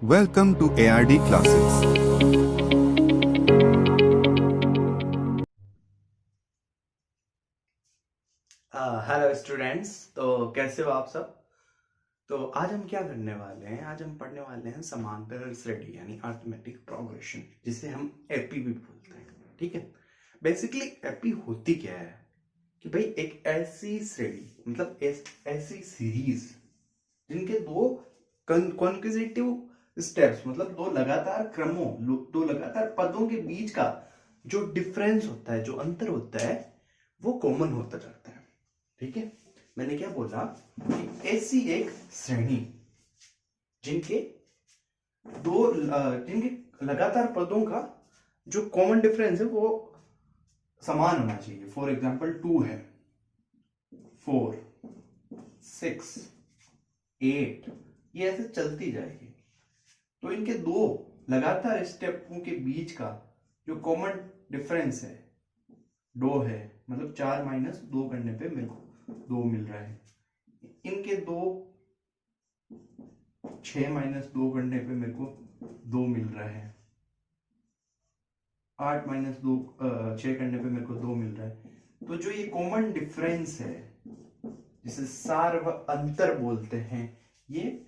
Welcome to ARD classes. Hello students. तो कैसे हो आप सब। तो आज हम क्या करने वाले हैं, आज हम पढ़ने वाले हैं समांतर श्रेणी यानी अरिथमेटिक प्रोग्रेशन, जिसे हम एपी भी बोलते हैं। ठीक है, बेसिकली एपी होती क्या है कि भाई एक ऐसी श्रेणी मतलब ऐसी सीरीज जिनके दो कॉन्क्यूजेटिव स्टेप्स मतलब दो लगातार क्रमों दो लगातार पदों के बीच का जो डिफरेंस होता है, जो अंतर होता है, वो कॉमन होता जाता है। ठीक है, मैंने क्या बोला कि ऐसी एक श्रेणी जिनके जिनके लगातार पदों का जो कॉमन डिफरेंस है वो समान होना चाहिए। फॉर एग्जाम्पल 2 है, 4, 6, 8, ये ऐसे चलती जाएगी। तो इनके दो लगातार स्टेपों के बीच का जो कॉमन डिफरेंस है 2 है, मतलब 4 माइनस 2 करने पे मेरे को 2 मिल रहा है। इनके दो 6 माइनस 2 करने पे मेरे को 2 मिल रहा है। 8 माइनस 2 6 करने पे मेरे को 2 मिल रहा है। तो जो ये कॉमन डिफरेंस है जिसे सार्व अंतर बोलते हैं, ये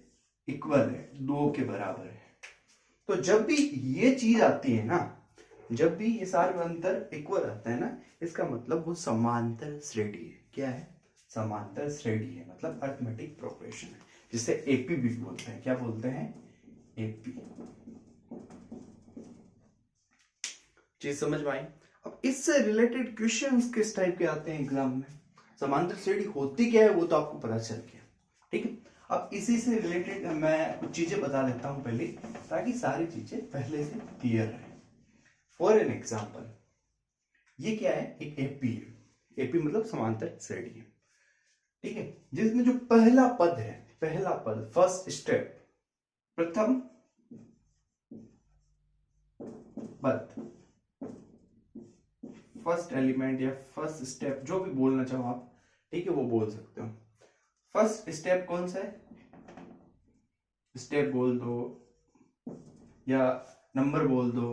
इक्वल है, 2 के बराबर है। तो जब भी ये चीज आती है ना, जब भी ये सार्व अंतर इक्वल आता है ना, इसका मतलब वो समांतर श्रेणी है। क्या है? समांतर श्रेणी है, मतलब अरिथमेटिक प्रोग्रेशन है, जिसे एपी भी बोलते हैं। क्या बोलते हैं? एपी। चीज समझ में आई? अब इससे रिलेटेड क्वेश्चंस किस टाइप के आते हैं एग्जाम में, समांतर श्रेणी होती क्या है वो तो आपको पता चल गया। ठीक है, अब इसी से रिलेटेड मैं कुछ चीजें बता देता हूं पहले, ताकि सारी चीजें पहले से क्लियर रहे। फॉर एन एग्जाम्पल, ये क्या है? एक एपी है। एपी मतलब समांतर श्रेणी है। ठीक है, जिसमें जो पहला पद है, पहला पद, फर्स्ट स्टेप, प्रथम पद, फर्स्ट एलिमेंट या फर्स्ट स्टेप, जो भी बोलना चाहो आप, ठीक है, वो बोल सकते हो। फर्स्ट स्टेप कौन सा है? स्टेप बोल दो या नंबर बोल दो।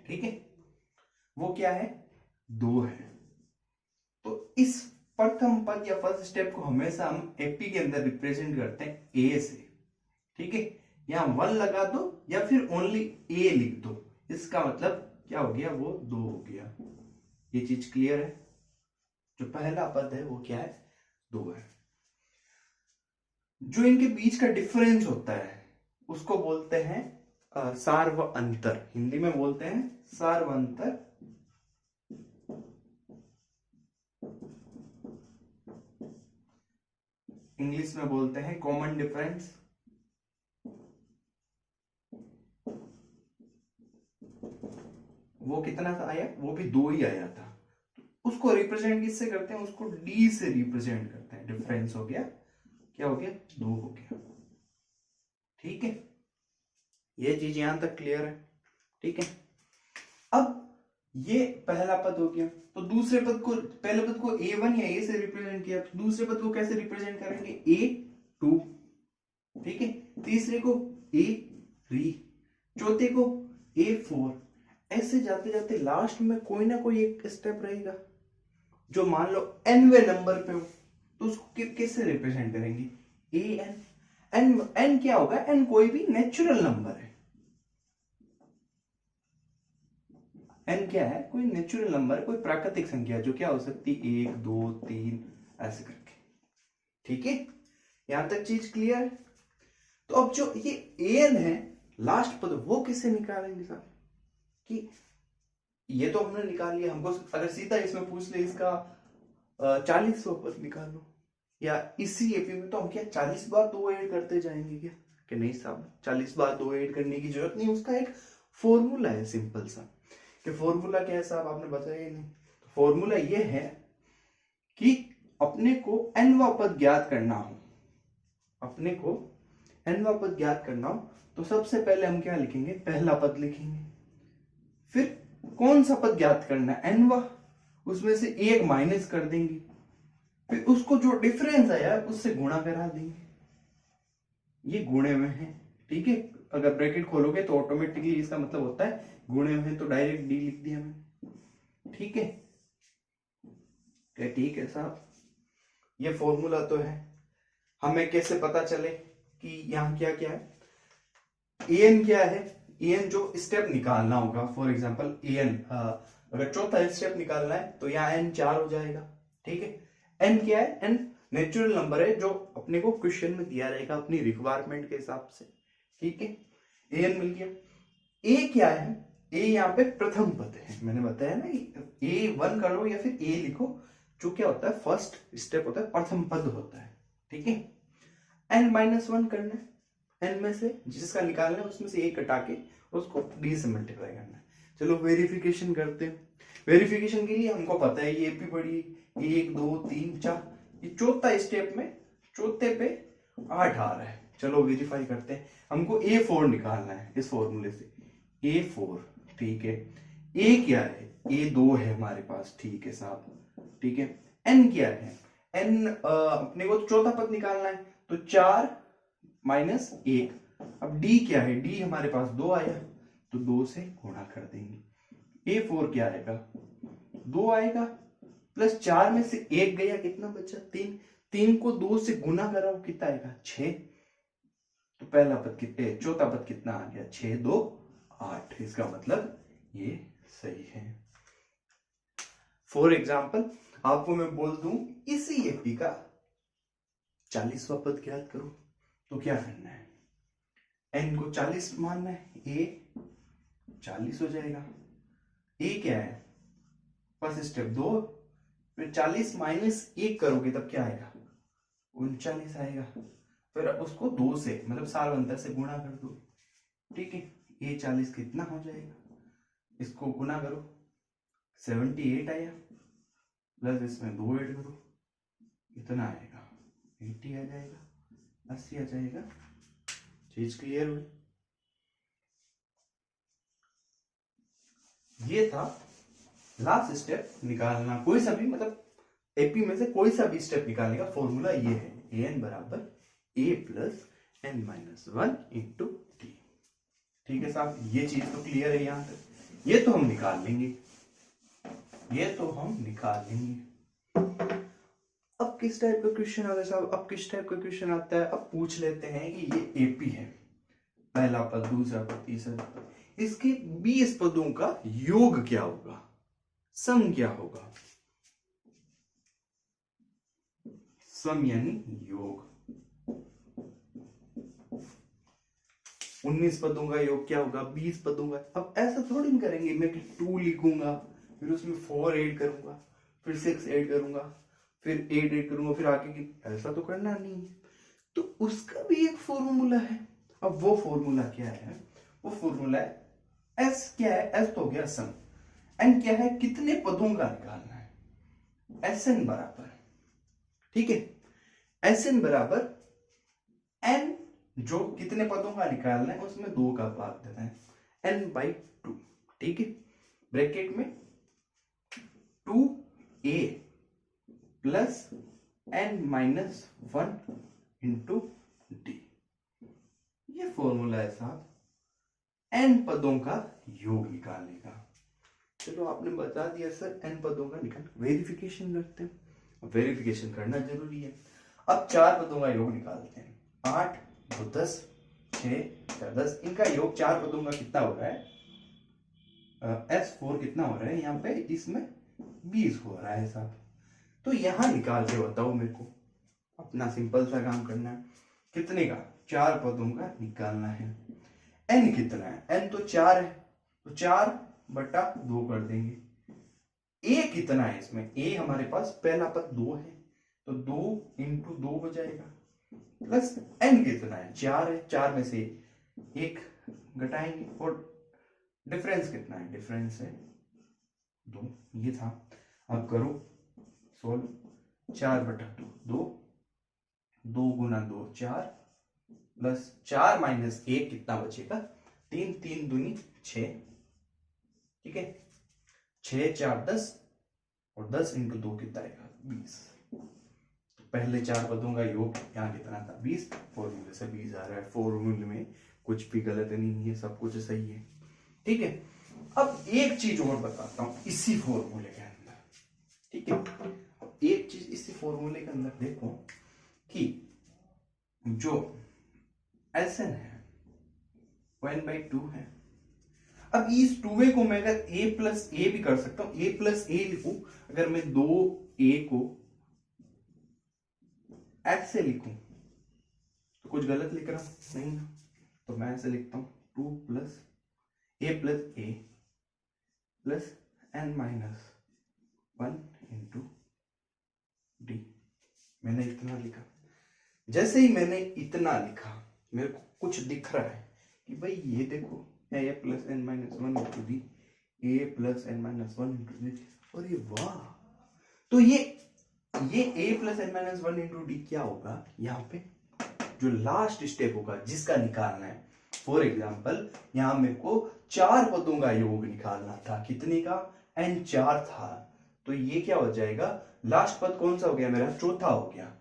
ठीक है, वो क्या है? 2 है। तो इस प्रथम पद या फर्स्ट स्टेप को हमेशा हम एपी के अंदर रिप्रेजेंट करते हैं ए से। ठीक है, यहां 1 लगा दो या फिर ओनली ए लिख दो, इसका मतलब क्या हो गया? वो 2 हो गया। ये चीज क्लियर है? जो पहला पद है वो क्या है? 2 है। जो इनके बीच का डिफरेंस होता है उसको बोलते हैं सार्व अंतर। हिंदी में बोलते हैं सार्व अंतर, इंग्लिश में बोलते हैं कॉमन डिफरेंस। वो कितना सा आया? वो भी 2 ही आया था। उसको रिप्रेजेंट किससे करते हैं? उसको डी से रिप्रेजेंट करते हैं। डिफरेंस हो गया, क्या हो गया? 2 हो गया। ठीक है, ये चीज यहां तक क्लियर है? ठीक है, अब ये पहला पद हो गया। तो दूसरे पद को, पहले पद को A1 या A से रिप्रेजेंट किया, तो दूसरे पद को कैसे रिप्रेजेंट करेंगे? A2। ठीक है, तीसरे को A3, चौथे को A4। ऐसे जाते जाते लास्ट में कोई ना कोई एक स्टेप रहेगा जो मान लो nवे नंबर पे हो, तो उसको कैसे रिप्रेजेंट करेंगे? an। n क्या होगा? n कोई भी नेचुरल नंबर है। n क्या है? कोई नेचुरल नंबर, कोई प्राकृतिक संख्या, जो क्या हो सकती है? 1, 2, 3 ऐसे करके। ठीक है, यहां तक चीज क्लियर है? तो अब जो ये an है लास्ट पद, वो किससे निकालेंगे साहब? कि ये तो हमने निकाल लिया, हमको अगर सीधा इसमें पूछ ले इसका 40वां पद निकाल लो, या इसी एपी में तो हम क्या 40 बार 2 ऐड करते जाएंगे क्या? कि नहीं साहब, 40 बार 2 ऐड करने की जरूरत नहीं, उसका एक फॉर्मूला है सिंपल सा। कि फॉर्मूला क्या है साहब? आपने बताया ही नहीं। फॉर्मूला ये है कि अपने को nवा पद ज्ञात करना हो, अपने को nवा पद ज्ञात करना हो, तो सबसे पहले हम क्या लिखेंगे? पहला पद लिखेंगे। फिर कौन सा पद ज्ञात करना है? nवा, उसमें से 1 माइनस कर देंगे, फिर उसको जो डिफरेंस आया उससे गुणा करा देंगे। ये गुणे में है, ठीक है। अगर ब्रैकेट खोलोगे तो ऑटोमेटिकली इसका मतलब होता है गुणे में, तो डायरेक्ट डी लिख दिया मैंने, ठीक है। क्या ठीक है साहब? ये फॉर्मूला तो है, हमें कैसे पता चले कि यहाँ क्या क्या है? एन क्या है? एन जो स्टेप निकालना होगा, फॉर एग्जांपल एन, अगर चौथा स्टेप निकालना है तो यहाँ एन 4 हो जाएगा, ठीक है। एन क्या है? एन नेचुरल नंबर है जो अपने को क्वेश्चन में दिया रहेगा अपनी रिक्वायरमेंट के हिसाब से, ठीक है। एन मिल गया। ए क्या है? ए यहाँ पे प्रथम पद है, मैंने बताया ना, ए 1 करो या फिर ए लिखो, जो क्या होता है फर्स्ट स्टेप होता है, प्रथम पद होता है, ठीक है। एन -1 करना है, एन में से जिसका निकालना है उसमें से ए कटा के उसको डी से मल्टीप्लाई करना है। चलो वेरिफिकेशन करते हैं। वेरिफिकेशन के लिए हमको पता है ये भी पड़ी 1 2 3 4, ये चौथा स्टेप में चौथे पे 8 आ रहा है। चलो वेरीफाई करते हैं। हमको A4 निकालना है इस फॉर्मूले से, A4, ठीक है। ए क्या है? ए 2 है हमारे पास, ठीक है साहब, ठीक है। एन क्या है? एन अपने को चौथा पद निकालना है, तो 4 - 1। अब डी क्या है? डी हमारे पास 2 आया, तो 2 से गुणा कर देंगे। A4 क्या आएगा? 2 आएगा, प्लस 4 में से 1 गया, कितना बचा? 3। 3 को 2 से गुना कराओ, कितना आएगा? 6। तो पहला पद कितने, चौथा पद कितना आ गया? 6 2 8। इसका मतलब ये सही है। फॉर एग्जाम्पल आपको मैं बोल दूं इसी एपी का 40वां पद ज्ञात करो, तो क्या करना है? एन को 40 मानना है, ए 40 हो जाएगा। ए क्या है? फर्स्ट स्टेप 2, फिर 40 - 1 करोगे तब क्या आएगा? 39 आएगा। फिर उसको 2 से, मतलब साल अंतर से गुणा कर दो, ठीक है। ये 40 कितना हो जाएगा? इसको गुना करो, 78 आया, प्लस इसमें 2 ऐड करो, इतना आएगा, 80 आ जाएगा, 80 आ जाएगा। चीज क्लियर हुई? ये था लास्ट स्टेप निकालना, कोई सा भी, मतलब एपी में से कोई सा भी स्टेप निकालने का फॉर्मूला ये है, एन बराबर ए प्लस एन -1 इंटू टी, ठीक है साहब। ये चीज तो क्लियर है यहां तक, ये तो हम निकाल लेंगे, ये तो हम निकाल लेंगे। अब किस टाइप का क्वेश्चन आता है साहब? अब किस टाइप का क्वेश्चन आता है? अब पूछ लेते हैं कि ये एपी है, पहला पद, दूसरा पद, तीसरा पद, इसके 20 पदों का योग क्या होगा, सम क्या होगा? सम यानी योग। 19 पदों का योग क्या होगा? 20 पदों का। अब ऐसा थोड़ी नहीं करेंगे, मैं 2 लिखूंगा, फिर उसमें 4 ऐड करूंगा, फिर 6 ऐड करूंगा, फिर 8 ऐड करूंगा, फिर आगे की, ऐसा तो करना नहीं है। तो उसका भी एक फॉर्मूला है। अब वो फॉर्मूला क्या है? वो फॉर्मूला है एस। क्या है? एस तो हो गया सम, एन क्या है? कितने पदों का निकालना है, एस एन बराबर, ठीक है, एस एन बराबर एन, जो कितने पदों का निकालना है उसमें 2 का भाग देना है, n/2, ठीक है। ब्रैकेट में 2a plus n-1 into D, ये फॉर्मूला है साहब n पदों का योग निकालने का। चलो आपने बता दिया सर n पदों का निकाल, वेरिफिकेशन करते हैं। वेरिफिकेशन करना जरूरी है। अब 4 पदों का योग निकालते हैं, 8 2 10 6 4 10, इनका योग 4 पदों का कितना हो रहा है? S4 कितना हो रहा है यहाँ पे? इसमें 20 हो रहा है साहब। तो यहां निकाल के बताओ मेरे को, अपना सिंपल सा काम करना है। कितने का? 4 पदों का निकालना है। n कितना है? n तो 4 है, तो 4/2 कर देंगे। a कितना है इसमें? a हमारे पास पहला पद 2 है, तो 2 × 2 हो जाएगा, प्लस n कितना है? 4 है, 4 में से 1 घटाएंगे, और डिफरेंस कितना है? डिफरेंस है 2। ये था। अब करो सोल्व, 4/2, 2, 2 × 2 4, प्लस 4 - 1 कितना बचेगा? 3, 3 दूनी 6, ठीक है। 6 4 10, और 10 × 2 कितना आएगा? 20। तो पहले चार पदों का योग यहाँ कितना था 20, फॉर्मूले से 20 आ रहा है, फॉर्मूले में कुछ भी गलत नहीं है, सब कुछ सही है। ठीक है, अब एक चीज और बताता हूं इसी फॉर्मूले के अंदर। ठीक है, अब एक चीज इसी फॉर्मूले के अंदर देखो कि जो Sn है वो n/2 है। अब इस 2a को मैं अगर a प्लस ए भी कर सकता हूं, a प्लस ए लिखूं, अगर मैं 2a को f से लिखूं तो कुछ गलत लिख रहा हूं नहीं ना, तो मैं ऐसे लिखता हूं 2 plus a plus A plus n-1 into D. मैंने इतना लिखा। जैसे ही मैंने इतना लिखा मेरे को कुछ दिख रहा है कि भाई ये देखो a plus n-1 into D, a plus n-1 into D. और ये वाह, तो ये a plus n-1 into D क्या होगा, यहाँ पे जो लास्ट स्टेप होगा जिसका निकालना है। फॉर एग्जाम्पल यहां मेरे को 4 पदों का योग निकालना था, कितने का, n4 था, तो ये क्या हो जाएगा, लास्ट पद कौन सा हो गया मेरा, चौथा हो गया।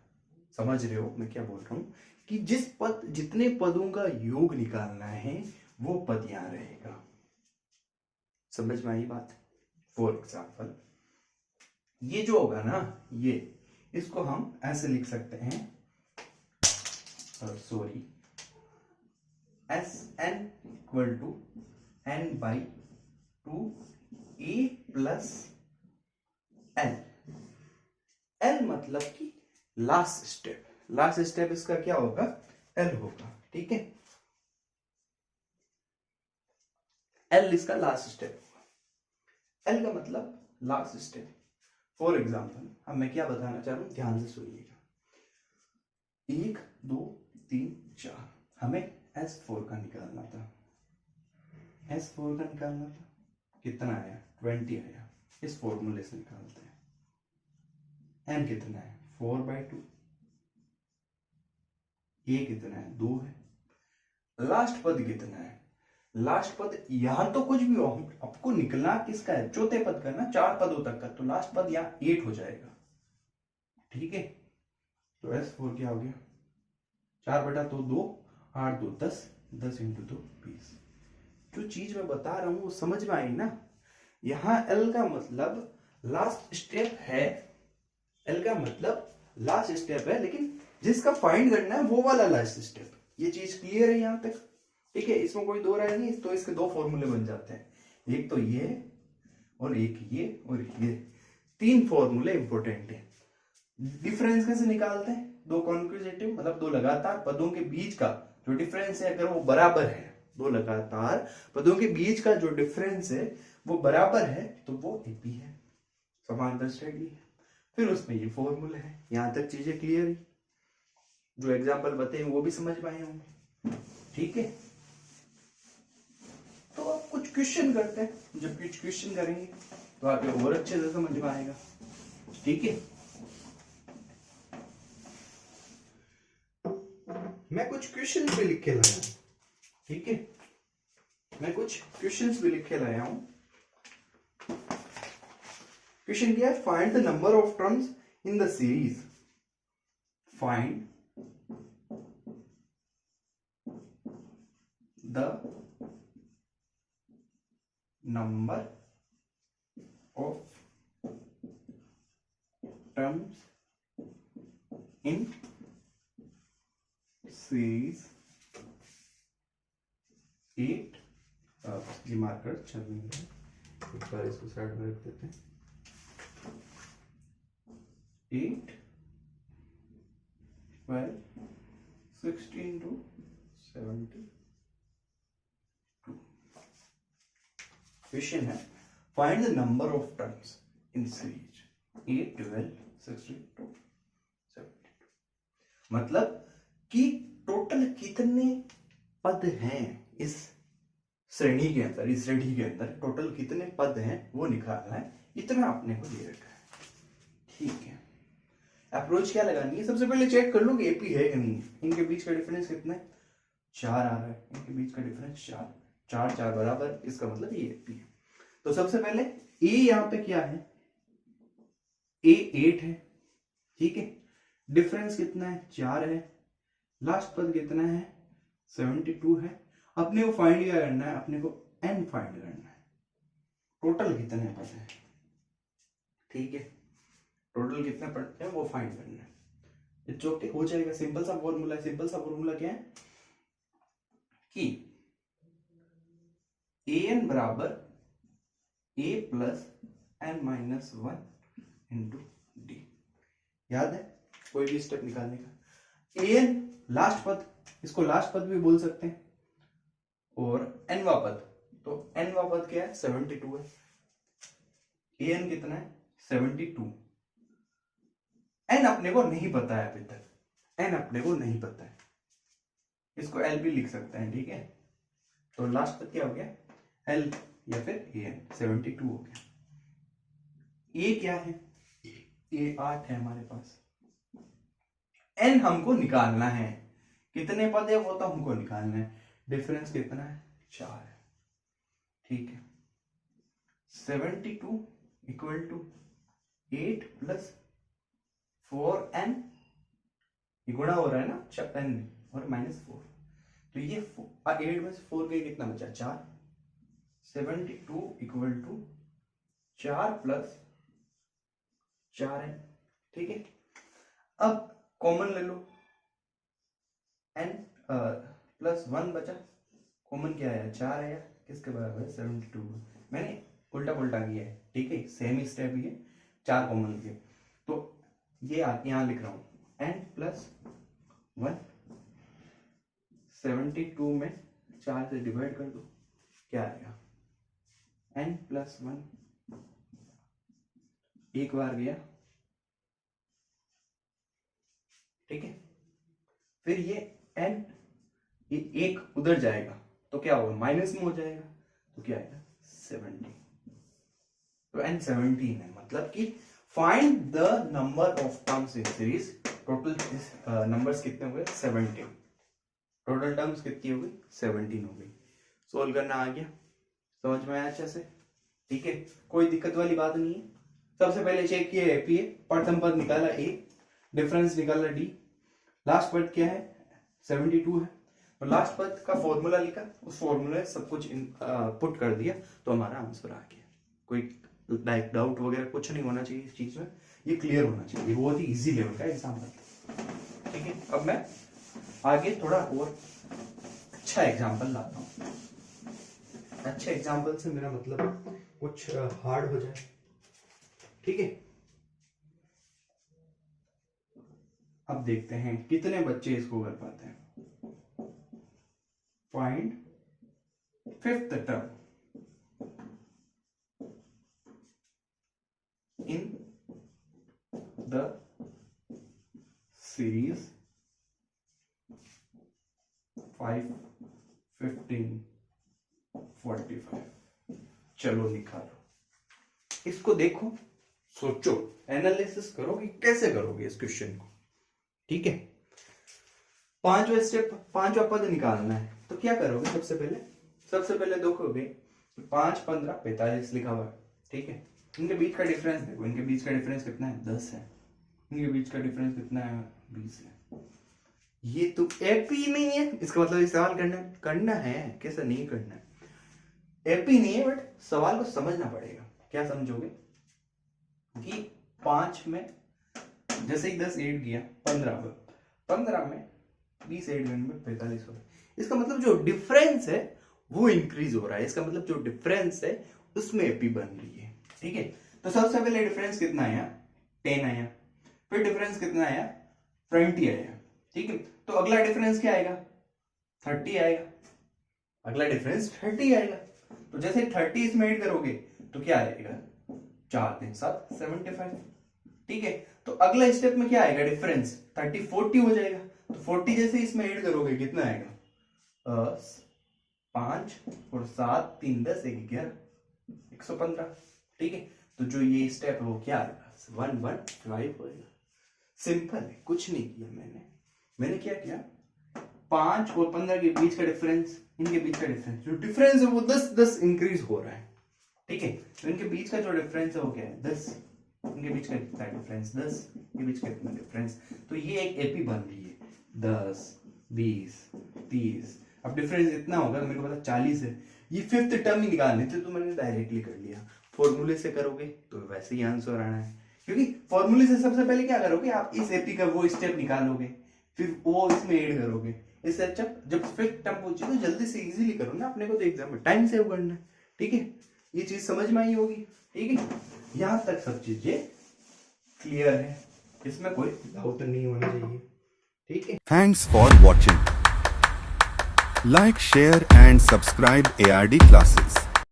समझ रहे हो मैं क्या बोल रहा हूं, कि जितने पदों का योग निकालना है वो पद यहां रहेगा। समझ में आई बात। फॉर एग्जाम्पल ये जो होगा ना, ये इसको हम ऐसे लिख सकते हैं, sorry, Sn equal to n/2 a plus l। l मतलब कि लास्ट स्टेप, लास्ट स्टेप इसका क्या होगा, l होगा। ठीक है, l इसका लास्ट स्टेप होगा। l का मतलब लास्ट स्टेप। फॉर एग्जाम्पल अब मैं क्या बताना चाह रहा हूं, ध्यान से सुनिएगा। 1 2 3 4 हमें S4 का निकालना था, S4 का निकालना था, कितना आया 20 आया। इस फॉर्मूले से निकालते हैं। n कितना है 4/2, a कितना है 2 है। लास्ट पद कितना है, लास्ट पद यहां तो कुछ भी हो, आपको निकलना किसका है, चौथे पद का ना, 4 पदों तक का, तो लास्ट पद यहां 8 हो जाएगा। ठीक है, तो S4 क्या हो गया, 4/2 8 2 10, 10 इंटू 2 20। जो चीज मैं बता रहा हूं वो समझ में आई ना। यहां L का मतलब लास्ट स्टेप है, L का मतलब लास्ट स्टेप है, लेकिन जिसका फाइंड करना है वो वाला लास्ट स्टेप। ये चीज क्लियर है यहां तक। ठीक है, इसमें कोई दो राय नहीं, तो इसके 2 फॉर्मूले बन जाते हैं, एक तो ये और एक ये और ये, 3 फॉर्मूले इंपॉर्टेंट है। डिफरेंस कैसे निकालते हैं, 2 कॉन्क्यूजेटिव मतलब 2 लगातार पदों के बीच का जो डिफरेंस है अगर वो बराबर है, 2 लगातार पदों के बीच का जो डिफरेंस है वो बराबर है तो वो एपी है, समांतर श्रेणी है। फिर उसमें ये फॉर्मूला है। यहां तक चीजें क्लियर है, जो एग्जांपल बताए वो भी समझ में आए होंगे। ठीक है, तो अब कुछ क्वेश्चन करते हैं। जब कुछ क्वेश्चन करेंगे तो आपको और अच्छे से समझ में आएगा। ठीक है, मैं कुछ क्वेश्चन भी लिख के लाया हूं। ठीक है, मैं कुछ क्वेश्चंस भी लिख के लाया हूं। क्वेश्चन क्या है, find the number of terms in the series, find the number of terms in series 8। ये मार्कर चल नहीं रहा है, एक बार इसको साइड में रख देते हैं। 8 12 16 to 72। क्वेश्चन है, find the number of terms in series 8 12 16 to 72। मतलब कि टोटल कितने पद हैं इस श्रेणी के अंदर, इस श्रेणी के अंदर टोटल कितने पद हैं वो निकालना है। इतना आपने को दे रखा है। ठीक है, अप्रोच क्या लगानी है, सबसे पहले चेक कर लो कि एपी है कि नहीं है। इनके बीच का डिफरेंस कितना है, 4 आ रहा है, इनके बीच का डिफरेंस 4 4 4 बराबर, इसका मतलब ये एपी है। तो सबसे पहले ए यहां पे क्या है, ए 8 है। ठीक है, डिफरेंस कितना है 4 है, लास्ट पद कितना है 72 है। अपने को फाइंड क्या करना है, अपने को n फाइंड करना है, टोटल कितने पद है, ठीक है, टोटल कितने पद है वो फाइंड करना है। इट्स ओके, हो जाएगा। सिंपल सा फॉर्मूला है। सिंपल सा फॉर्मूला क्या है कि an बराबर a plus n minus 1 into D. याद है कोई भी स्टेप निकालने का। an लास्ट पद, इसको लास्ट पद भी बोल सकते हैं, और nवा पद, तो nवा पद क्या है 72 है। an कितना है 72। n अपने को नहीं पता है अभी तक, n अपने को नहीं पता है, इसको l भी लिख सकते हैं, ठीक है। तो लास्ट पद क्या हो गया l या फिर an 72 हो गया। a क्या है, a 8 है हमारे पास। n हमको निकालना है, कितने पद है वो तो हमको निकालना है। डिफरेंस कितना है 4 है, ठीक है। 72 इक्वल टू 8 प्लस 4n, ये गुणा हो रहा है ना n में, और माइनस 4, तो ये 8 में से 4 गए, कितना बचा 4। 72 इक्वल टू 4 प्लस 4n, ठीक है। अब कॉमन ले लो, n प्लस 1 बचा, कॉमन क्या आया 4 आया, किसके बराबर है 72। मैंने उल्टा पुल्टा किया है, ठीक है, सेम ही स्टेप ही है, 4 कॉमन किए, तो ये यहां लिख रहा हूं n प्लस 1, 72 में 4 से डिवाइड कर दो, क्या आएगा n प्लस 1, एक बार गया, ठीक है। फिर ये n, ये एक उधर जाएगा तो क्या होगा माइनस में हो जाएगा, तो क्या आएगा 70। तो n 17 है, मतलब कि find the number of terms in series. Total numbers कितने हो गए 17, टोटल टर्म्स कितनी हो गई 17 हो गई। सोल्व करना आ गया, समझ में आया अच्छे से, ठीक है, कोई दिक्कत वाली बात नहीं है। सबसे पहले चेक किया एपी है, प्रथम पद निकाला a, डिफरेंस निकाला d, लास्ट पद क्या है 72 है, और लास्ट पद का फॉर्मूला लिखा, उस फॉर्मूले सब कुछ पुट कर दिया, तो हमारा आंसर आ गया। कोई डाउट वगैरह कुछ नहीं होना चाहिए इस चीज में, ये क्लियर होना चाहिए, बहुत ही इजी लेवल का एग्जाम था, ठीक है। अब मैं आगे थोड़ा और अच्छा एग्जाम्पल लाता हूँ। अच्छे एग्जाम्पल से मेरा मतलब कुछ हार्ड हो जाए, ठीक है। अब देखते हैं कितने बच्चे इसको कर पाते हैं। Find fifth term in the series 5, 15, 45। चलो निकालो, इसको देखो, सोचो, एनालिसिस करो कि कैसे करोगे इस क्वेश्चन को, ठीक है। पांचवा स्टेप, पांचवा पद निकालना है, तो क्या करोगे सबसे पहले देखोगे 5, 15, 45 लिखा हुआ है, ठीक है। इनके बीच का डिफरेंस देखो, इनके बीच का डिफरेंस कितना है 10 है, इनके बीच का डिफरेंस कितना है 20 है। ये तो एपी नहीं है, इसका मतलब ये सवाल करना है, कैसा नहीं करना है, एपी नहीं है, बट सवाल को समझना पड़ेगा। क्या समझोगे कि 5 में जैसे ही 10 ऐड किया 15 में 20 ऐड करने में 45 हो रहा है, इसका मतलब जो डिफरेंस है वो इंक्रीज हो रहा है, इसका मतलब जो डिफरेंस है उसमें एपी बन रही है, ठीक है। तो सबसे पहले डिफरेंस कितना आया 10 आया, फिर डिफरेंस कितना आया 20 आया, ठीक है। तो अगला डिफरेंस क्या आएगा 30 आएगा, अगला डिफरेंस 30 आएगा। तो जैसे 30 इसमें ऐड करोगे तो क्या आएगा 4 3 7 75, ठीक है। तो अगला स्टेप में क्या आएगा डिफरेंस 30 40 हो जाएगा, तो 40 जैसे इसमें ऐड करोगे कितना आएगा 5 और 7 3 10 1 11 115, ठीक है। तो जो ये स्टेप है वो क्या आएगा 115 होएगा। सिंपल है, कुछ नहीं किया मैंने क्या किया 5 और 15 के बीच का डिफरेंस, इनके बीच का डिफरेंस, जो डिफरेंस है वो 10 10 इंक्रीज हो रहा है, ठीक है। तो इनके बीच का जो डिफरेंस है वो क्या है 10, इनके बीच का कितना डिफरेंस 10, के बीच का कितना डिफरेंस, तो ये एक एपी बन रही है 10, 20, 30। अब डिफरेंस इतना होगा, मेरे को पता 40 है, ये फिफ्थ टर्म ही निकालनी थी तो मैंने डायरेक्टली कर लिया। फॉर्मूले से करोगे तो वैसे ही आंसर आना है, क्योंकि फॉर्मूले से सबसे पहले क्या करोगे आप, इस एपी का वो स्टेप निकालोगे, फिर वो इसमें ऐड करोगे। इससे अच्छा जब फिफ्थ टर्म पहुंचे तो जल्दी से इजीली करो ना, अपने को तो एग्जाम में टाइम सेव करना है। ठीक है, ये चीज समझ में आई होगी। ठीक है, यहां तक सब चीजें क्लियर है, इसमें कोई डाउट नहीं होना चाहिए। ठीक है, Thanks for watching. Like, share and subscribe ARD classes.